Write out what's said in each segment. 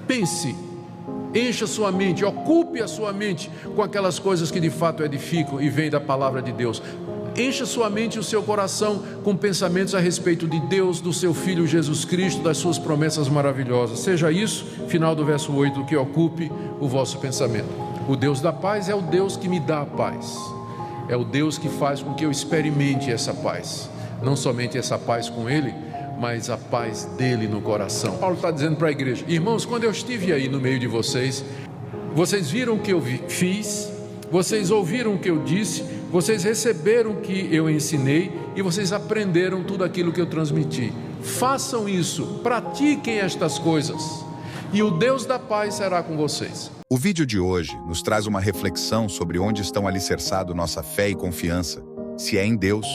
pense, encha sua mente, ocupe a sua mente com aquelas coisas que de fato edificam e vêm da palavra de Deus. Encha sua mente e o seu coração com pensamentos a respeito de Deus, do seu Filho Jesus Cristo, das suas promessas maravilhosas. Seja isso, final do verso 8, que ocupe o vosso pensamento. O Deus da paz é o Deus que me dá a paz. É o Deus que faz com que eu experimente essa paz. Não somente essa paz com Ele, mas a paz dele no coração. Paulo está dizendo para a igreja: irmãos, quando eu estive aí no meio de vocês, vocês viram o que eu fiz, vocês ouviram o que eu disse, vocês receberam o que eu ensinei e vocês aprenderam tudo aquilo que eu transmiti. Façam isso, pratiquem estas coisas e o Deus da paz será com vocês. O vídeo de hoje nos traz uma reflexão sobre onde estão alicerçados nossa fé e confiança, se é em Deus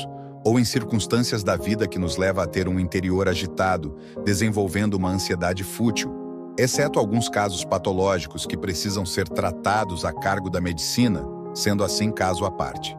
ou em circunstâncias da vida que nos leva a ter um interior agitado, desenvolvendo uma ansiedade fútil, exceto alguns casos patológicos que precisam ser tratados a cargo da medicina, sendo assim caso à parte.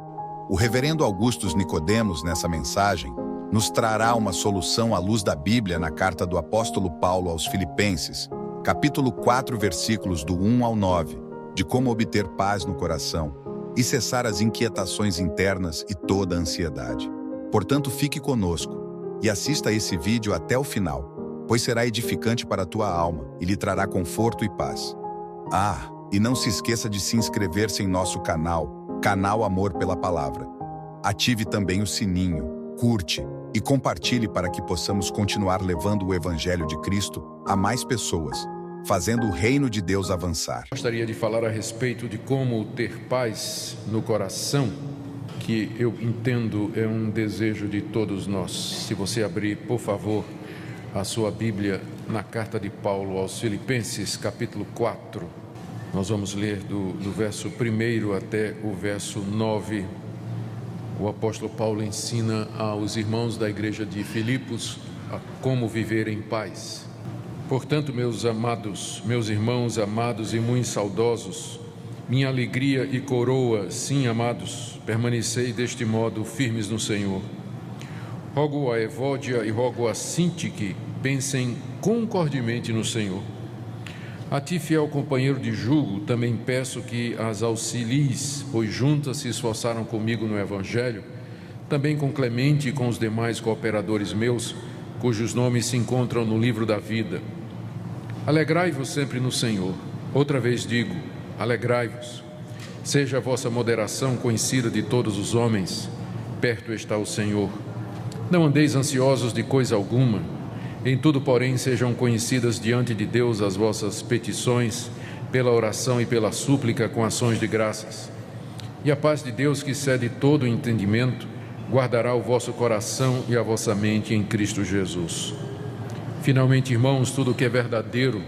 O reverendo Augustus Nicodemos, nessa mensagem, nos trará uma solução à luz da Bíblia na carta do apóstolo Paulo aos Filipenses, capítulo 4, versículos do 1 ao 9, de como obter paz no coração e cessar as inquietações internas e toda a ansiedade. Portanto, fique conosco e assista esse vídeo até o final, pois será edificante para a tua alma e lhe trará conforto e paz. E não se esqueça de se inscrever-se em nosso canal Amor pela Palavra. Ative também o sininho, curte e compartilhe para que possamos continuar levando o Evangelho de Cristo a mais pessoas, fazendo o reino de Deus avançar. Gostaria de falar a respeito de como ter paz no coração, que eu entendo é um desejo de todos nós. Se você abrir, por favor, a sua Bíblia na carta de Paulo aos Filipenses, capítulo 4, nós vamos ler do verso 1 até o verso 9. O apóstolo Paulo ensina aos irmãos da igreja de Filipos a como viver em paz. Portanto, meus amados, meus irmãos amados e muito saudosos, minha alegria e coroa, sim, amados, permanecei deste modo firmes no Senhor. Rogo a Evódia e rogo a Sintique, pensem concordemente no Senhor. A ti, fiel companheiro de jugo, também peço que as auxilies, pois juntas se esforçaram comigo no Evangelho, também com Clemente e com os demais cooperadores meus, cujos nomes se encontram no livro da vida. Alegrai-vos sempre no Senhor. Outra vez digo, alegrai-vos. Seja a vossa moderação conhecida de todos os homens. Perto está o Senhor. Não andeis ansiosos de coisa alguma. Em tudo, porém, sejam conhecidas diante de Deus as vossas petições, pela oração e pela súplica com ações de graças. E a paz de Deus, que excede todo o entendimento, guardará o vosso coração e a vossa mente em Cristo Jesus. Finalmente, irmãos, tudo o que é verdadeiro,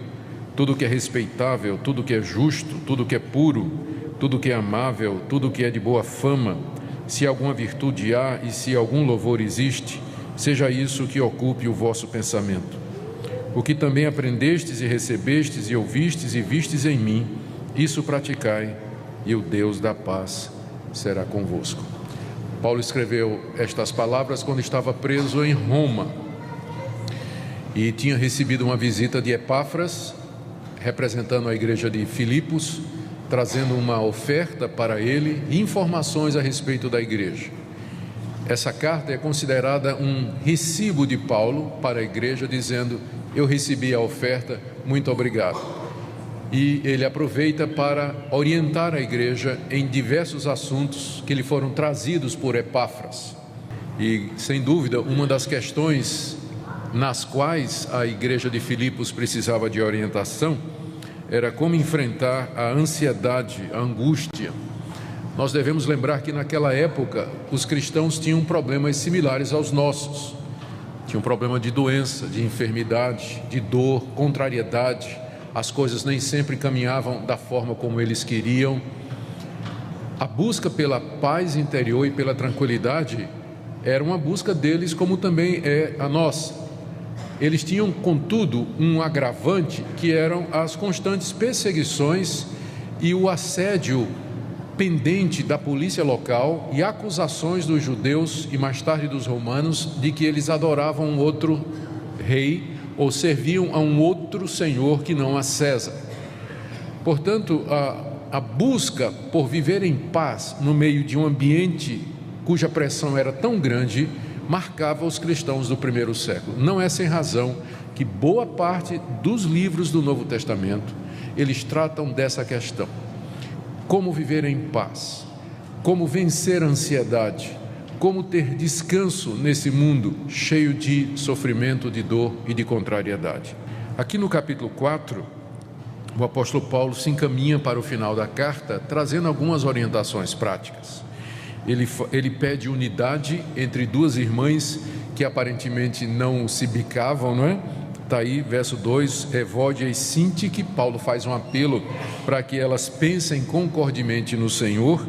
tudo o que é respeitável, tudo o que é justo, tudo o que é puro, tudo o que é amável, tudo o que é de boa fama, se alguma virtude há e se algum louvor existe, seja isso que ocupe o vosso pensamento. O que também aprendestes e recebestes e ouvistes e vistes em mim, isso praticai, e o Deus da paz será convosco. Paulo escreveu estas palavras quando estava preso em Roma e tinha recebido uma visita de Epáfras, representando a igreja de Filipos, trazendo uma oferta para ele e informações a respeito da igreja. Essa carta é considerada um recibo de Paulo para a igreja, dizendo: eu recebi a oferta, muito obrigado. E ele aproveita para orientar a igreja em diversos assuntos que lhe foram trazidos por Epáfras. E, sem dúvida, uma das questões nas quais a igreja de Filipos precisava de orientação era como enfrentar a ansiedade, a angústia. Nós devemos lembrar que naquela época os cristãos tinham problemas similares aos nossos. Tinham problema de doença, de enfermidade, de dor, contrariedade. As coisas nem sempre caminhavam da forma como eles queriam. A busca pela paz interior e pela tranquilidade era uma busca deles, como também é a nossa. Eles tinham, contudo, um agravante, que eram as constantes perseguições e o assédio pendente da polícia local e acusações dos judeus e mais tarde dos romanos de que eles adoravam um outro rei, ou serviam a um outro senhor que não a César. Portanto, a busca por viver em paz no meio de um ambiente cuja pressão era tão grande, marcava os cristãos do primeiro século. Não é sem razão que boa parte dos livros do Novo Testamento, eles tratam dessa questão. Como viver em paz, como vencer a ansiedade, como ter descanso nesse mundo cheio de sofrimento, de dor e de contrariedade. Aqui no capítulo 4, o apóstolo Paulo se encaminha para o final da carta, trazendo algumas orientações práticas. Ele pede unidade entre duas irmãs que aparentemente não se bicavam, não é? Está aí, verso 2, Evódia e Sintique, Paulo faz um apelo para que elas pensem concordemente no Senhor.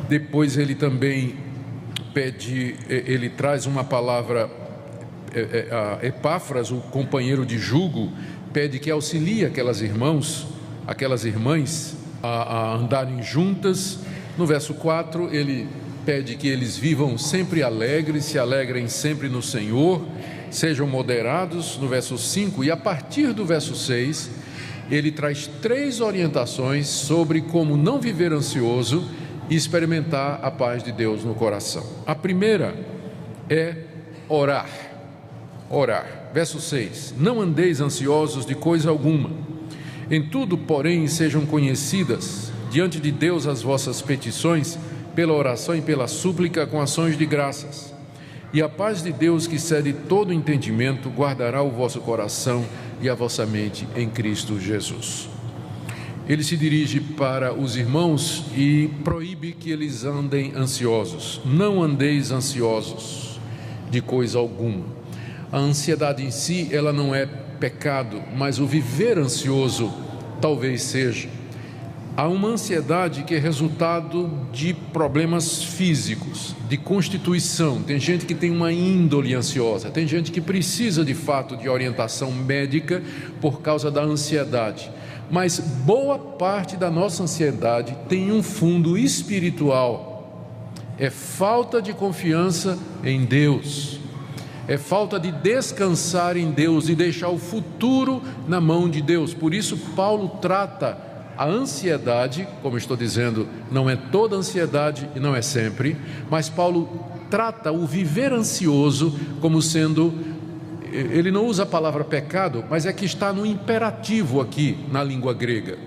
Depois ele também ele traz uma palavra, Epáfras, o companheiro de jugo, pede que auxilie aquelas irmãs a andarem juntas. No verso 4, ele pede que eles vivam sempre alegres, se alegrem sempre no Senhor, sejam moderados, no verso 5, e a partir do verso 6, ele traz 3 orientações sobre como não viver ansioso e experimentar a paz de Deus no coração. A primeira é orar. Verso 6, não andeis ansiosos de coisa alguma, em tudo, porém, sejam conhecidas diante de Deus as vossas petições, pela oração e pela súplica com ações de graças. E a paz de Deus, que excede todo entendimento, guardará o vosso coração e a vossa mente em Cristo Jesus. Ele se dirige para os irmãos e proíbe que eles andem ansiosos. Não andeis ansiosos de coisa alguma. A ansiedade em si, ela não é pecado, mas o viver ansioso talvez seja. Há uma ansiedade que é resultado de problemas físicos, de constituição. Tem gente que tem uma índole ansiosa, tem gente que precisa de fato de orientação médica por causa da ansiedade. Mas boa parte da nossa ansiedade tem um fundo espiritual. É falta de confiança em Deus. É falta de descansar em Deus e deixar o futuro na mão de Deus. Por isso Paulo trata a ansiedade, como estou dizendo, não é toda ansiedade e não é sempre, mas Paulo trata o viver ansioso como sendo, ele não usa a palavra pecado, mas é que está no imperativo aqui na língua grega.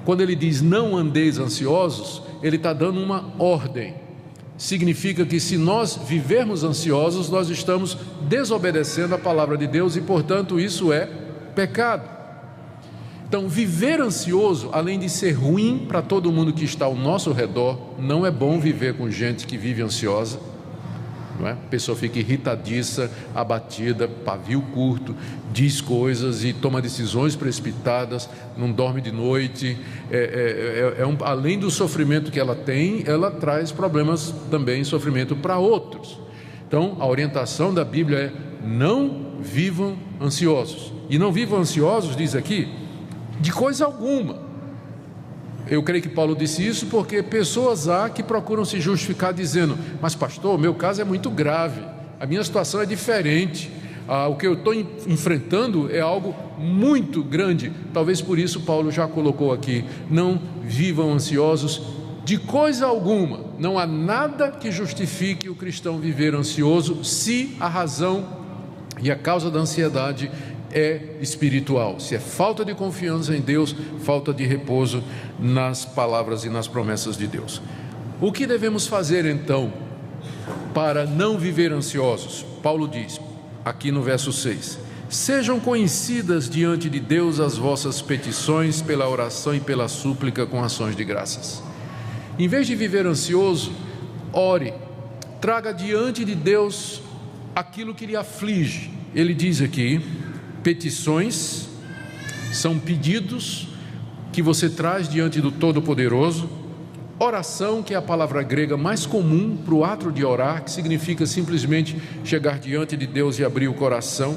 Quando ele diz não andeis ansiosos, ele está dando uma ordem. Significa que se nós vivermos ansiosos, nós estamos desobedecendo a palavra de Deus e, portanto, isso é pecado. Então, viver ansioso, além de ser ruim para todo mundo que está ao nosso redor, não é bom viver com gente que vive ansiosa, não é? A pessoa fica irritadiça, abatida, pavio curto, diz coisas e toma decisões precipitadas, não dorme de noite. Além do sofrimento que ela tem, ela traz problemas também, sofrimento para outros. Então, a orientação da Bíblia é: não vivam ansiosos. E não vivam ansiosos, diz aqui, de coisa alguma. Eu creio que Paulo disse isso porque pessoas há que procuram se justificar dizendo: mas pastor, o meu caso é muito grave, a minha situação é diferente, o que eu estou enfrentando é algo muito grande. Talvez por isso Paulo já colocou aqui: não vivam ansiosos de coisa alguma. Não há nada que justifique o cristão viver ansioso se a razão e a causa da ansiedade é espiritual, se é falta de confiança em Deus, falta de repouso nas palavras e nas promessas de Deus. O que devemos fazer então para não viver ansiosos? Paulo diz aqui no verso 6: sejam conhecidas diante de Deus as vossas petições pela oração e pela súplica com ações de graças. Em vez de viver ansioso, ore, traga diante de Deus aquilo que lhe aflige. Ele diz aqui: petições são pedidos que você traz diante do Todo-Poderoso. Oração, que é a palavra grega mais comum para o ato de orar, que significa simplesmente chegar diante de Deus e abrir o coração.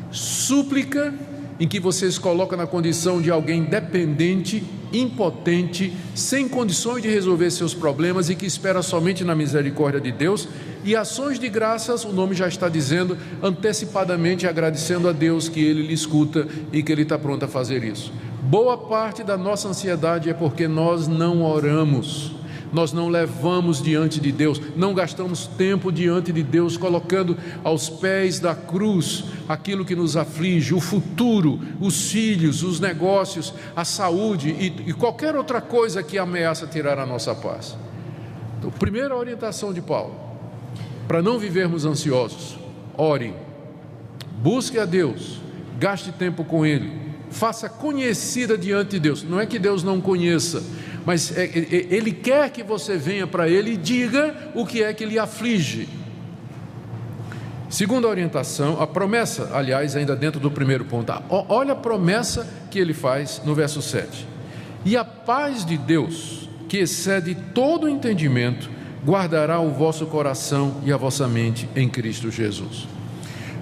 Súplica, em que você se coloca na condição de alguém dependente, impotente, sem condições de resolver seus problemas e que espera somente na misericórdia de Deus, e ações de graças, o nome já está dizendo, antecipadamente agradecendo a Deus que Ele lhe escuta e que Ele está pronto a fazer isso. Boa parte da nossa ansiedade é porque nós não oramos, nós não levamos diante de Deus, não gastamos tempo diante de Deus, colocando aos pés da cruz aquilo que nos aflige, o futuro, os filhos, os negócios, a saúde e qualquer outra coisa que ameaça tirar a nossa paz. Então, primeira orientação de Paulo, para não vivermos ansiosos: ore, busque a Deus, gaste tempo com Ele, faça conhecida diante de Deus. Não é que Deus não conheça, mas Ele quer que você venha para Ele e diga o que é que lhe aflige. Segunda orientação, a promessa, aliás, ainda dentro do primeiro ponto, olha a promessa que Ele faz no verso 7: e a paz de Deus, que excede todo o entendimento, guardará o vosso coração e a vossa mente em Cristo Jesus.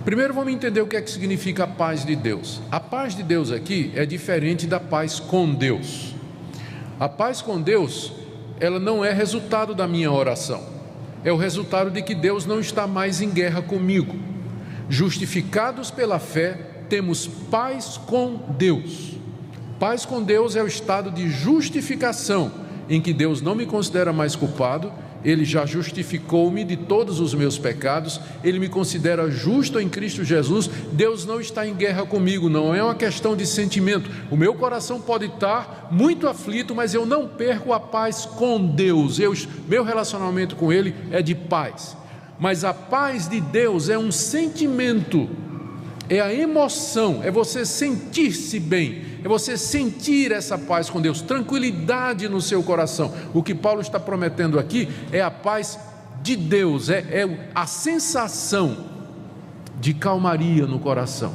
Primeiro vamos entender o que é que significa a paz de Deus. A paz de Deus aqui é diferente da paz com Deus. A paz com Deus, ela não é resultado da minha oração, é o resultado de que Deus não está mais em guerra comigo. Justificados pela fé, temos paz com Deus. Paz com Deus é o estado de justificação, em que Deus não me considera mais culpado, Ele já justificou-me de todos os meus pecados, Ele me considera justo em Cristo Jesus. Deus não está em guerra comigo, não é uma questão de sentimento. O meu coração pode estar muito aflito, mas eu não perco a paz com Deus. Meu relacionamento com Ele é de paz. Mas a paz de Deus é um sentimento, é a emoção, é você sentir-se bem, é você sentir essa paz com Deus, tranquilidade no seu coração. O que Paulo está prometendo aqui é a paz de Deus, é a sensação de calmaria no coração,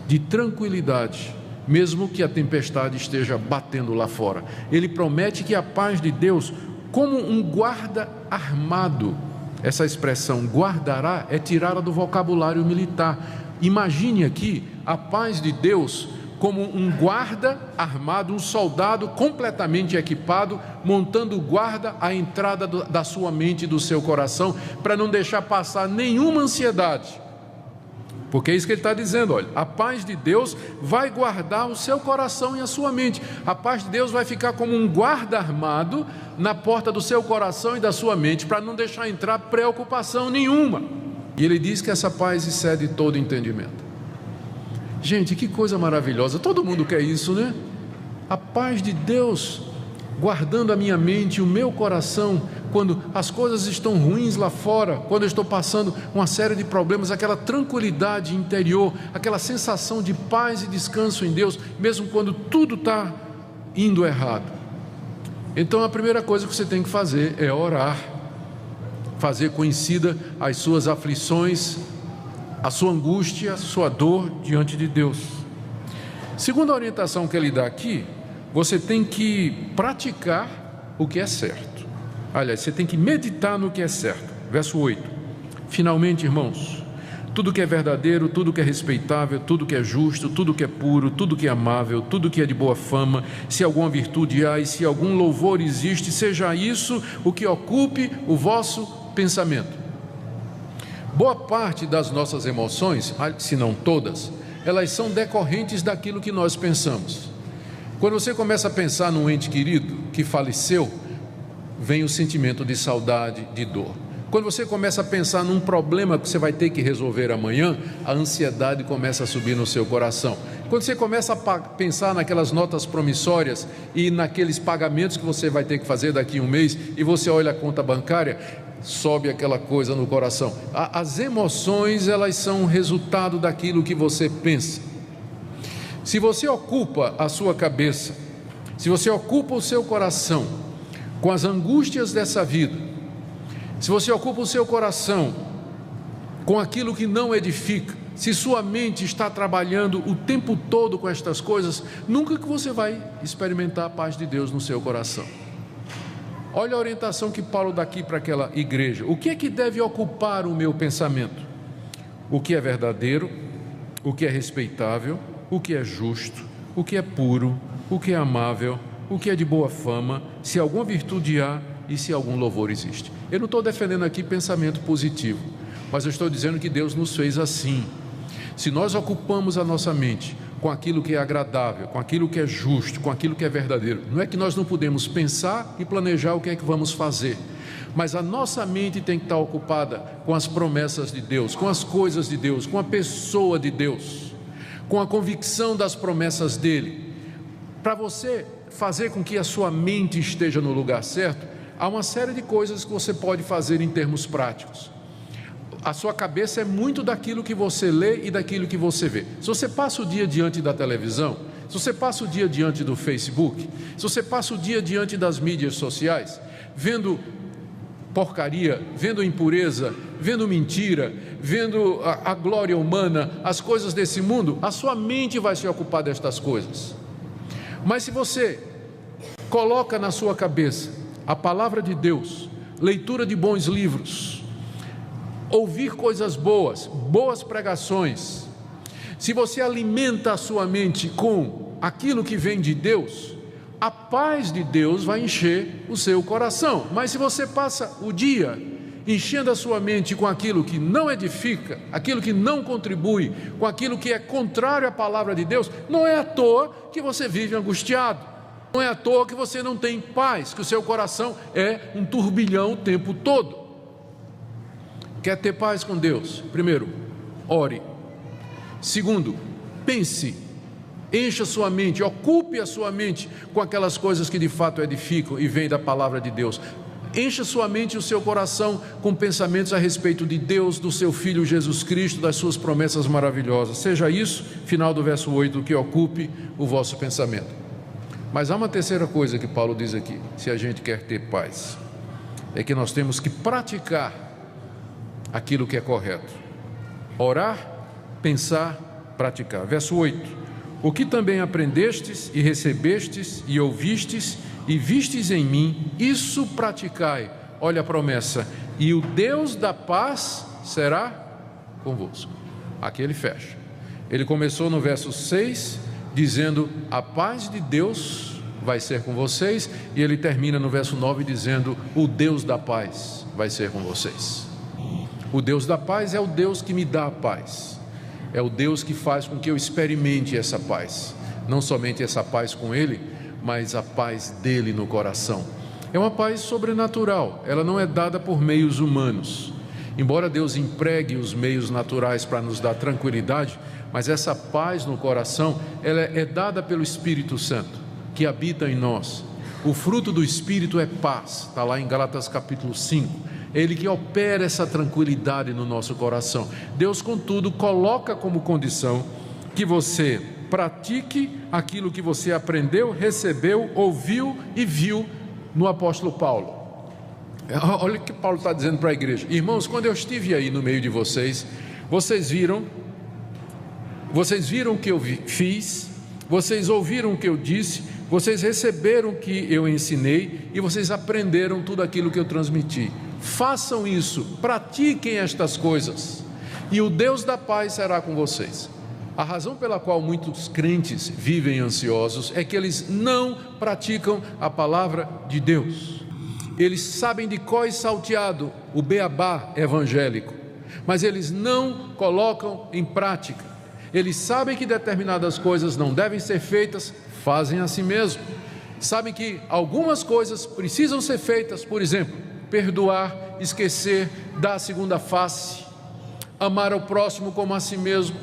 de tranquilidade, mesmo que a tempestade esteja batendo lá fora. Ele promete que a paz de Deus, como um guarda armado, essa expressão guardará é tirada do vocabulário militar. Imagine aqui a paz de Deus como um guarda armado, um soldado completamente equipado, montando guarda à entrada da sua mente e do seu coração, para não deixar passar nenhuma ansiedade. Porque é isso que ele está dizendo, olha, a paz de Deus vai guardar o seu coração e a sua mente. A paz de Deus vai ficar como um guarda armado na porta do seu coração e da sua mente, para não deixar entrar preocupação nenhuma. E ele diz que essa paz excede todo entendimento. Gente, que coisa maravilhosa, todo mundo quer isso, né? A paz de Deus guardando a minha mente e o meu coração, quando as coisas estão ruins lá fora, quando eu estou passando uma série de problemas, aquela tranquilidade interior, aquela sensação de paz e descanso em Deus, mesmo quando tudo está indo errado. Então a primeira coisa que você tem que fazer é orar, fazer conhecida as suas aflições, a sua angústia, a sua dor diante de Deus. Segunda orientação que ele dá aqui, você tem que praticar o que é certo. Aliás, você tem que meditar no que é certo. Verso 8: finalmente, irmãos, tudo que é verdadeiro, tudo que é respeitável, tudo que é justo, tudo que é puro, tudo que é amável, tudo que é de boa fama, se alguma virtude há e se algum louvor existe, seja isso o que ocupe o vosso pensamento. Boa parte das nossas emoções, se não todas, elas são decorrentes daquilo que nós pensamos. Quando você começa a pensar num ente querido que faleceu, vem o sentimento de saudade, de dor. Quando você começa a pensar num problema que você vai ter que resolver amanhã, a ansiedade começa a subir no seu coração. Quando você começa a pensar naquelas notas promissórias e naqueles pagamentos que você vai ter que fazer daqui a um mês, e você olha a conta bancária, sobe aquela coisa no coração. As emoções, elas são resultado daquilo que você pensa. Se você ocupa a sua cabeça, se você ocupa o seu coração com as angústias dessa vida, se você ocupa o seu coração com aquilo que não edifica, se sua mente está trabalhando o tempo todo com estas coisas, nunca que você vai experimentar a paz de Deus no seu coração. Olha a orientação que Paulo dá aqui para aquela igreja. O que é que deve ocupar o meu pensamento? O que é verdadeiro, o que é respeitável, o que é justo, o que é puro, o que é amável, o que é de boa fama, se alguma virtude há e se algum louvor existe. Eu não estou defendendo aqui pensamento positivo, mas eu estou dizendo que Deus nos fez assim. Se nós ocupamos a nossa mente com aquilo que é agradável, com aquilo que é justo, com aquilo que é verdadeiro, não é que nós não podemos pensar e planejar o que é que vamos fazer, mas a nossa mente tem que estar ocupada com as promessas de Deus, com as coisas de Deus, com a pessoa de Deus, com a convicção das promessas dele. Para você fazer com que a sua mente esteja no lugar certo, há uma série de coisas que você pode fazer em termos práticos. A sua cabeça é muito daquilo que você lê e daquilo que você vê. Se você passa o dia diante da televisão, se você passa o dia diante do Facebook, se você passa o dia diante das mídias sociais, vendo porcaria, vendo impureza, vendo mentira, vendo a glória humana, as coisas desse mundo, a sua mente vai se ocupar destas coisas. Mas se você coloca na sua cabeça a palavra de Deus, leitura de bons livros, ouvir coisas boas, boas pregações, se você alimenta a sua mente com aquilo que vem de Deus, a paz de Deus vai encher o seu coração. Mas se você passa o dia enchendo a sua mente com aquilo que não edifica, aquilo que não contribui, com aquilo que é contrário à palavra de Deus, não é à toa que você vive angustiado, não é à toa que você não tem paz, que o seu coração é um turbilhão o tempo todo. Quer ter paz com Deus? Primeiro, ore. Segundo, pense, encha sua mente, ocupe a sua mente com aquelas coisas que de fato edificam e vêm da palavra de Deus. Encha sua mente e o seu coração com pensamentos a respeito de Deus, do seu Filho Jesus Cristo, das suas promessas maravilhosas. Seja isso, final do verso 8, que ocupe o vosso pensamento. Mas há uma terceira coisa que Paulo diz aqui, se a gente quer ter paz, é que nós temos que praticar aquilo que é correto. Orar, pensar, praticar. Verso 8: o que também aprendestes e recebestes e ouvistes e vistes em mim, isso praticai. Olha a promessa: e o Deus da paz será convosco. Aqui ele fecha. Ele começou no verso 6 dizendo: a paz de Deus vai ser com vocês, e ele termina no verso 9 dizendo: o Deus da paz vai ser com vocês. O Deus da paz é o Deus que me dá a paz, é o Deus que faz com que eu experimente essa paz, não somente essa paz com Ele, mas a paz dele no coração. É uma paz sobrenatural, ela não é dada por meios humanos, embora Deus empregue os meios naturais para nos dar tranquilidade, mas essa paz no coração, ela é dada pelo Espírito Santo, que habita em nós. O fruto do Espírito é paz, está lá em Gálatas capítulo 5, é Ele que opera essa tranquilidade no nosso coração. Deus, contudo, coloca como condição que você pratique aquilo que você aprendeu, recebeu, ouviu e viu no apóstolo Paulo. Olha o que Paulo está dizendo para a igreja: irmãos, quando eu estive aí no meio de vocês, vocês viram o que eu fiz, vocês ouviram o que eu disse, vocês receberam o que eu ensinei e vocês aprenderam tudo aquilo que eu transmiti. Façam isso, pratiquem estas coisas, e o Deus da paz será com vocês. A razão pela qual muitos crentes vivem ansiosos é que eles não praticam a palavra de Deus. Eles sabem de cor e salteado o beabá evangélico, mas eles não colocam em prática. Eles sabem que determinadas coisas não devem ser feitas, fazem a si mesmo. Sabem que algumas coisas precisam ser feitas, por exemplo, perdoar, esquecer, dar a segunda face, amar ao próximo como a si mesmo,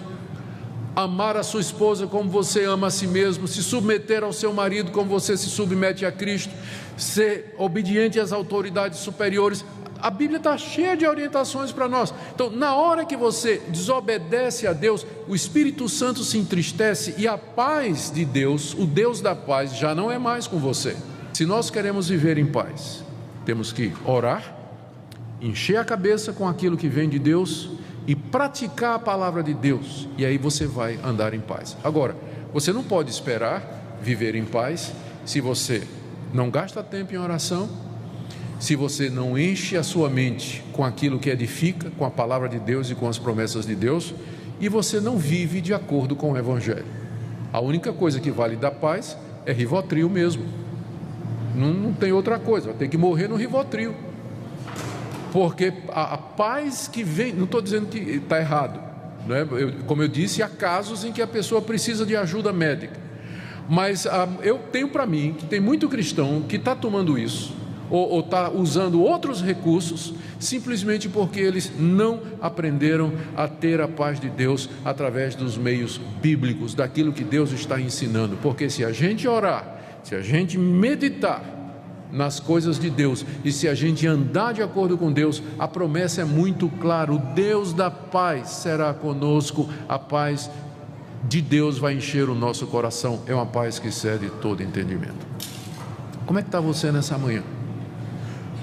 amar a sua esposa como você ama a si mesmo, se submeter ao seu marido como você se submete a Cristo, ser obediente às autoridades superiores. A Bíblia está cheia de orientações para nós. Então, na hora que você desobedece a Deus, o Espírito Santo se entristece e a paz de Deus, o Deus da paz, já não é mais com você. Se nós queremos viver em paz, temos que orar, encher a cabeça com aquilo que vem de Deus e praticar a palavra de Deus, e aí você vai andar em paz. Agora, você não pode esperar viver em paz se você não gasta tempo em oração, se você não enche a sua mente com aquilo que edifica, com a palavra de Deus e com as promessas de Deus, e você não vive de acordo com o Evangelho. A única coisa que vale dar paz é Rivotril mesmo. Não tem outra coisa, vai ter que morrer no Rivotril. Porque a paz que vem, não estou dizendo que está errado, não é? Como eu disse, há casos em que a pessoa precisa de ajuda médica. Mas eu tenho para mim que tem muito cristão que está tomando isso, ou está usando outros recursos, simplesmente porque eles não aprenderam a ter a paz de Deus através dos meios bíblicos, daquilo que Deus está ensinando. Porque se a gente orar, se a gente meditar nas coisas de Deus, e se a gente andar de acordo com Deus, a promessa é muito clara: o Deus da paz será conosco, a paz de Deus vai encher o nosso coração, é uma paz que excede todo entendimento. Como é que está você nessa manhã?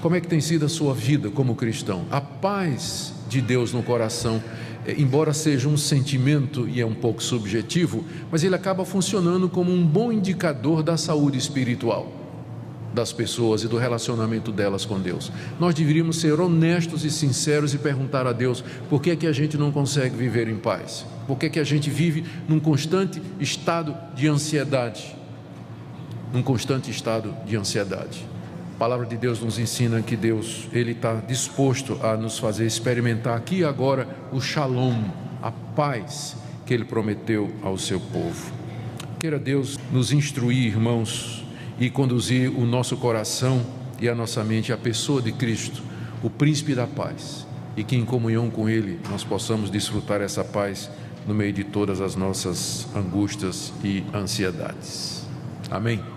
Como é que tem sido a sua vida como cristão? A paz de Deus no coração, embora seja um sentimento e é um pouco subjetivo, mas ele acaba funcionando como um bom indicador da saúde espiritual das pessoas e do relacionamento delas com Deus. Nós deveríamos ser honestos e sinceros e perguntar a Deus: por que é que a gente não consegue viver em paz? Por que é que a gente vive num constante estado de ansiedade? Num constante estado de ansiedade. A palavra de Deus nos ensina que Deus, Ele está disposto a nos fazer experimentar aqui e agora o shalom, a paz que Ele prometeu ao seu povo. Queira Deus nos instruir, irmãos, e conduzir o nosso coração e a nossa mente à pessoa de Cristo, o príncipe da paz, e que em comunhão com Ele nós possamos desfrutar essa paz no meio de todas as nossas angústias e ansiedades. Amém?